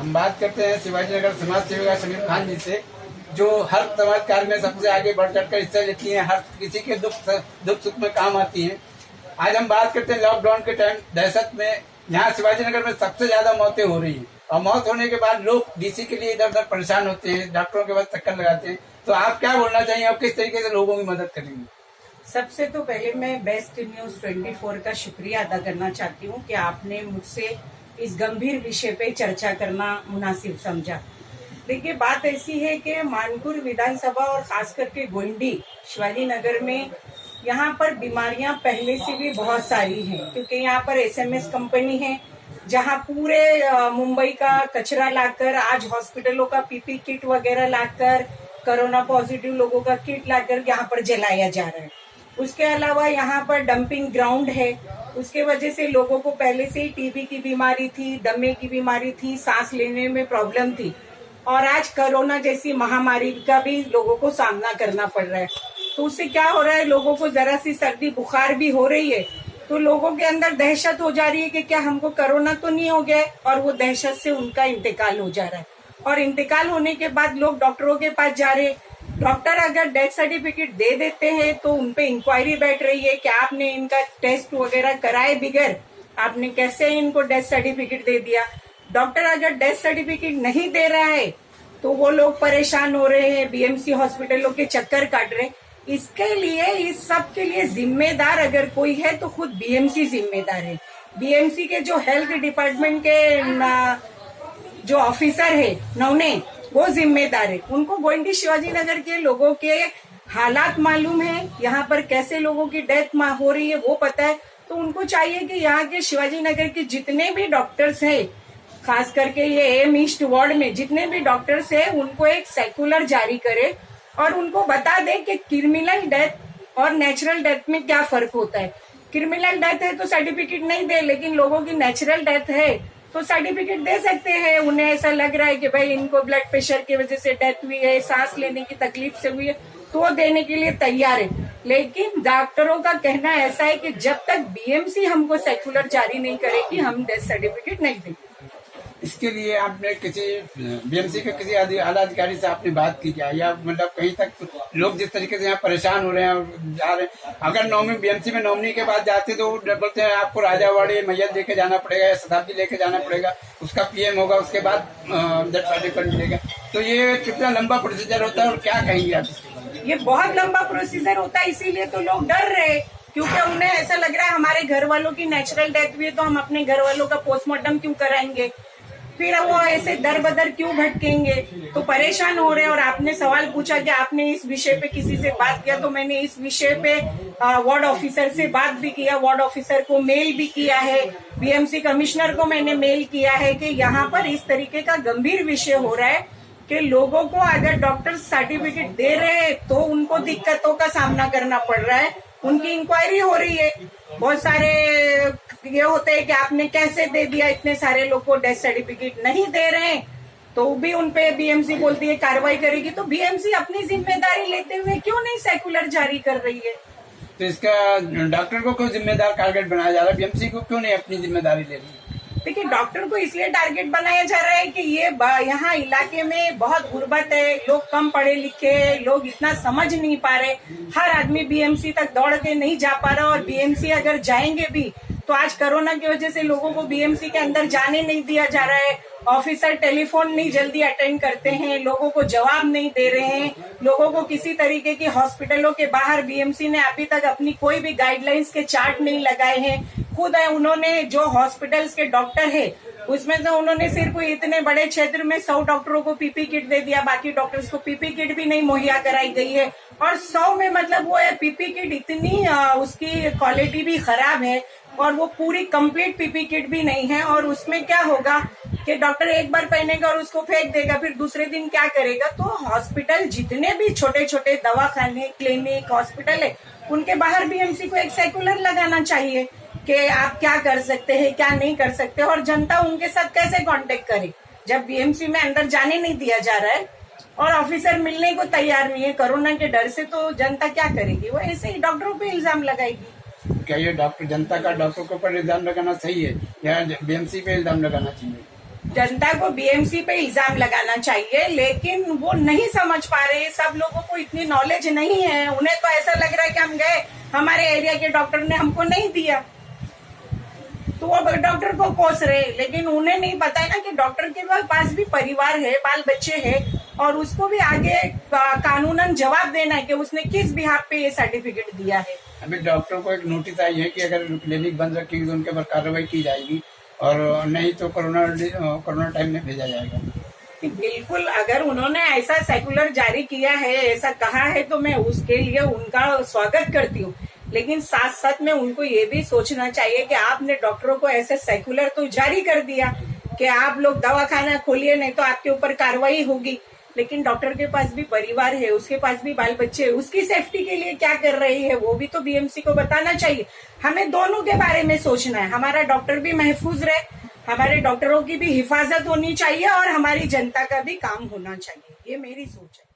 हम बात करते हैं शिवाजी नगर समाज सेविका समीर खान जी से, जो हर समाज कार्य में सबसे आगे बढ़ चढ़ कर हिस्सा लेती हैं, हर किसी के दुख सुख में काम आती हैं। आज हम बात करते हैं लॉकडाउन के टाइम दहशत में यहाँ शिवाजी नगर में सबसे ज्यादा मौतें हो रही हैं, और मौत होने के बाद लोग डीसी के लिए इधर उधर परेशान होते हैं, डॉक्टरों के पास चक्कर लगाते हैं। तो आप क्या बोलना चाहिए और किस तरीके से लोगों की मदद करेंगे? सबसे तो पहले मैं बेस्ट न्यूज 24 का शुक्रिया अदा करना चाहती हूँ कि आपने मुझसे इस गंभीर विषय पे चर्चा करना मुनासिब समझा। देखिए, बात ऐसी है कि मानपुर विधानसभा और खास करके गोंडी शिवाजी नगर में यहाँ पर बीमारियां पहले से भी बहुत सारी हैं, क्योंकि यहाँ पर एसएमएस कंपनी है जहाँ पूरे मुंबई का कचरा लाकर आज हॉस्पिटलों का पीपी किट वगैरह लाकर कोरोना पॉजिटिव लोगों का किट लाकर यहाँ पर जलाया जा रहा है। उसके अलावा यहाँ पर डंपिंग ग्राउंड है, उसके वजह से लोगों को पहले से ही टीबी की बीमारी थी, दमे की बीमारी थी, सांस लेने में प्रॉब्लम थी, और आज कोरोना जैसी महामारी का भी लोगों को सामना करना पड़ रहा है। तो उससे क्या हो रहा है, लोगों को जरा सी सर्दी बुखार भी हो रही है तो लोगों के अंदर दहशत हो जा रही है कि क्या हमको कोरोना तो नहीं हो गया, और वो दहशत से उनका इंतकाल हो जा रहा है। और इंतकाल होने के बाद लोग डॉक्टरों के पास जा रहे, डॉक्टर अगर डेथ सर्टिफिकेट दे देते हैं तो उनपे इंक्वायरी बैठ रही है कि आपने इनका टेस्ट वगैरह कराए बिगैर आपने कैसे इनको डेथ सर्टिफिकेट दे दिया। डॉक्टर अगर डेथ सर्टिफिकेट नहीं दे रहा है तो वो लोग परेशान हो रहे हैं, बीएमसी हॉस्पिटलों के चक्कर काट रहे। इसके लिए, इस सब के लिए जिम्मेदार अगर कोई है तो खुद बीएमसी जिम्मेदार है। बीएमसी के जो हेल्थ डिपार्टमेंट के जो ऑफिसर है नौने, वो जिम्मेदार है। उनको गोंडी शिवाजी नगर के लोगों के हालात मालूम है, यहाँ पर कैसे लोगों की डेथ हो रही है वो पता है। तो उनको चाहिए कि यहाँ के शिवाजी नगर के जितने भी डॉक्टर्स हैं, खास करके ये एम ईस्ट वार्ड में जितने भी डॉक्टर्स हैं, उनको एक सर्कुलर जारी करे और उनको बता दे कि क्रिमिनल डेथ और नेचुरल डेथ में क्या फर्क होता है। क्रिमिनल डेथ है तो सर्टिफिकेट नहीं दे, लेकिन लोगों की नेचुरल डेथ है तो सर्टिफिकेट दे सकते हैं। उन्हें ऐसा लग रहा है कि भाई इनको ब्लड प्रेशर की वजह से डेथ हुई है, सांस लेने की तकलीफ से हुई है, तो वो देने के लिए तैयार है। लेकिन डॉक्टरों का कहना ऐसा है कि जब तक बीएमसी हमको सर्कुलर जारी नहीं करेगी हम डेथ सर्टिफिकेट नहीं देंगे। इसके लिए आपने किसी बीएमसी के किसी आला अधिकारी से आपने बात की क्या, या मतलब कहीं तक लोग जिस तरीके से यहाँ परेशान हो रहे हैं और जा रहे हैं, अगर नॉमिनी बीएमसी में नॉमिनी के बाद जाते तो बोलते हैं आपको राजावाड़ी मैयत लेके जाना पड़ेगा या शताब्दी लेके जाना पड़ेगा, उसका पीएम होगा, उसके बाद डेथ सर्टिफिकेट मिलेगा। तो ये कितना लंबा प्रोसीजर होता है और क्या कहेंगे आप? ये बहुत लंबा प्रोसीजर होता है, इसीलिए तो लोग डर रहे, क्योंकि उन्हें ऐसा लग रहा है हमारे घर वालों की नेचुरल डेथ हुई है तो हम अपने घर वालों का पोस्टमार्टम क्यों कराएंगे, फिर वो ऐसे दर बदर क्यों भटकेंगे, तो परेशान हो रहे हैं। और आपने सवाल पूछा कि आपने इस विषय पे किसी से बात किया, तो मैंने इस विषय पे वार्ड ऑफिसर से बात भी किया, वार्ड ऑफिसर को मेल भी किया है, बीएमसी कमिश्नर को मैंने मेल किया है कि यहाँ पर इस तरीके का गंभीर विषय हो रहा है कि लोगों को अगर डॉक्टर सर्टिफिकेट दे रहे हैं तो उनको दिक्कतों का सामना करना पड़ रहा है। उनकी इंक्वायरी हो रही है, बहुत सारे ये होते हैं कि आपने कैसे दे दिया, इतने सारे लोग को डेथ सर्टिफिकेट नहीं दे रहे हैं, तो भी उनपे बीएमसी बोलती है कार्रवाई करेगी। तो बीएमसी अपनी जिम्मेदारी लेते हुए क्यों नहीं सर्कुलर जारी कर रही है? तो इसका डॉक्टर को क्यों जिम्मेदार टारगेट बनाया जा रहा है, बीएमसी को क्यों नहीं अपनी जिम्मेदारी ले रही? देखिए, डॉक्टर को इसलिए टारगेट बनाया जा रहा है कि ये यहाँ इलाके में बहुत गुर्बत है, लोग कम पढ़े लिखे, लोग इतना समझ नहीं पा रहे, हर आदमी बीएमसी तक दौड़ के नहीं जा पा रहा, और बीएमसी अगर जाएंगे भी तो आज कोरोना की वजह से लोगों को बीएमसी के अंदर जाने नहीं दिया जा रहा है। ऑफिसर टेलीफोन नहीं जल्दी अटेंड करते हैं, लोगों को जवाब नहीं दे रहे हैं, लोगों को किसी तरीके की हॉस्पिटलों के बाहर बीएमसी ने अभी तक अपनी कोई भी गाइडलाइंस के चार्ट नहीं लगाए हैं। खुद है उन्होंने जो हॉस्पिटल्स के डॉक्टर है उसमें से उन्होंने सिर्फ इतने बड़े क्षेत्र में 100 डॉक्टरों को पीपी किट दे दिया, बाकी डॉक्टर्स को पीपी किट भी नहीं मुहैया कराई गई है। और 100 में मतलब वो है पीपी किट इतनी उसकी क्वालिटी भी खराब है और वो पूरी कंप्लीट पीपी किट भी नहीं है। और उसमें क्या होगा कि डॉक्टर एक बार पहनेगा और उसको फेंक देगा, फिर दूसरे दिन क्या करेगा। तो हॉस्पिटल जितने भी छोटे छोटे दवाखाने, क्लिनिक, हॉस्पिटल है, उनके बाहर बीएमसी को एक सर्कुलर लगाना चाहिए कि आप क्या कर सकते हैं, क्या नहीं कर सकते, और जनता उनके साथ कैसे कांटेक्ट करे। जब बीएमसी में अंदर जाने नहीं दिया जा रहा है और ऑफिसर मिलने को तैयार नहीं है कोरोना के डर से, तो जनता क्या करेगी? वो ऐसे ही डॉक्टरों पे इल्जाम लगाएगी। क्या ये जनता का डॉक्टर के ऊपर इल्जाम लगाना सही है या बीएमसी पे इल्जाम लगाना चाहिए? जनता को बीएमसी पे इल्जाम लगाना चाहिए, लेकिन वो नहीं समझ पा रहे। सब लोगों को इतनी नॉलेज नहीं है। उन्हें तो ऐसा लग रहा है कि हम गए, हमारे एरिया के डॉक्टर ने हमको नहीं दिया, तो वो डॉक्टर को कोस रहे। लेकिन उन्हें नहीं पता है ना कि डॉक्टर के पास भी परिवार है, बाल बच्चे हैं, और उसको भी आगे कानूनन जवाब देना है कि उसने किस बिहाफ पे ये सर्टिफिकेट दिया है। अभी डॉक्टर को एक नोटिस आई है कि अगर क्लिनिक बंद रखेगी तो उनके ऊपर कार्रवाई की जाएगी, और नहीं तो कोरोना टाइम में भेजा जाएगा। बिल्कुल, अगर उन्होंने ऐसा सर्कुलर जारी किया है, ऐसा कहा है, तो मैं उसके लिए उनका स्वागत करती हूँ। लेकिन साथ साथ में उनको ये भी सोचना चाहिए कि आपने डॉक्टरों को ऐसे सर्कुलर तो जारी कर दिया कि आप लोग दवाखाना खोलिए, नहीं तो आपके ऊपर कार्रवाई होगी। लेकिन डॉक्टर के पास भी परिवार है, उसके पास भी बाल बच्चे है, उसकी सेफ्टी के लिए क्या कर रही है वो भी तो बीएमसी को बताना चाहिए। हमें दोनों के बारे में सोचना है, हमारा डॉक्टर भी महफूज रहे, हमारे डॉक्टरों की भी हिफाजत होनी चाहिए, और हमारी जनता का भी काम होना चाहिए। ये मेरी सोच है।